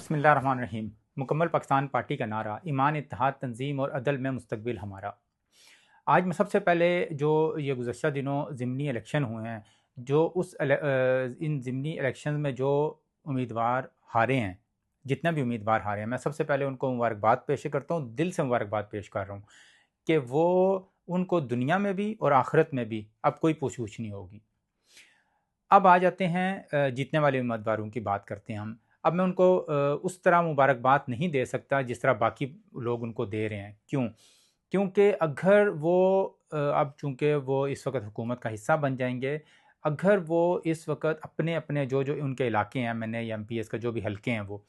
बिस्मिल्लाहिर्रहमानिर्रहीम। मुकम्मल पाकिस्तान पार्टी का नारा, ईमान, इत्तेहाद, तंजीम और अदल में मुस्तकबिल हमारा। आज मैं सबसे पहले जो ये गुज़श्ता दिनों ज़िमनी इलेक्शन हुए हैं, इन ज़िमनी इलेक्शन में जो उम्मीदवार हारे हैं, जितने भी उम्मीदवार हारे हैं, मैं सबसे पहले उनको मुबारकबाद पेश करता हूँ, दिल से मुबारकबाद पेश कर रहा हूँ कि वो उनको दुनिया में भी और आखिरत में भी अब कोई पूछ नहीं होगी। अब आ जाते हैं जीतने वाले उम्मीदवारों की बात करते हैं हम। अब मैं उनको उस तरह मुबारकबाद नहीं दे सकता जिस तरह बाकी लोग उनको दे रहे हैं। क्यों? क्योंकि अगर वो अब चूँकि वो इस वक्त हुकूमत का हिस्सा बन जाएंगे, अगर वो इस वक्त अपने अपने जो जो उनके इलाके हैं, MNA या MPS का जो भी हलके हैं, वो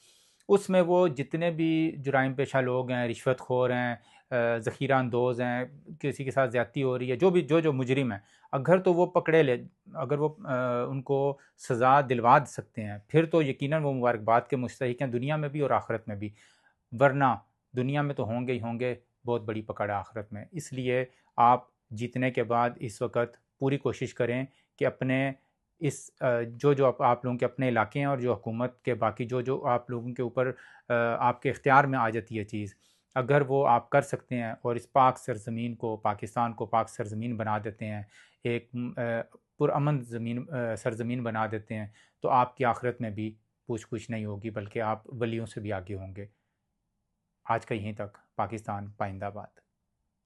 उसमें वो जितने भी जुराइम पेशा लोग हैं, रिश्वतखोर हैं, ज़ख़ीरा अंदोज़ हैं, किसी के साथ ज़्यादती हो रही है, जो जो मुजरिम हैं, अगर तो वो पकड़े ले, अगर वो उनको सज़ा दिलवा सकते हैं, फिर तो यकीनन वो मुबारकबाद के मुस्तहिक हैं, दुनिया में भी और आखिरत में भी। वरना दुनिया में तो होंगे ही होंगे, बहुत बड़ी पकड़ है आखिरत में। इसलिए आप जीतने के बाद इस वक्त पूरी कोशिश करें कि अपने इस जो जो आप लोगों के अपने इलाके हैं और जो हुकूमत के बाकी जो जो आप लोगों के ऊपर आपके इख्तियार में आ जाती है चीज़, अगर वो आप कर सकते हैं और इस पाक सरज़मीन को, पाकिस्तान को पाक सरज़मीन बना देते हैं, एक पुरअमन सरज़मीन बना देते हैं, तो आपकी आखिरत में भी पूछ नहीं होगी, बल्कि आप वलियों से भी आगे होंगे। आज का यहीं तक। पाकिस्तान पाइंदाबाद।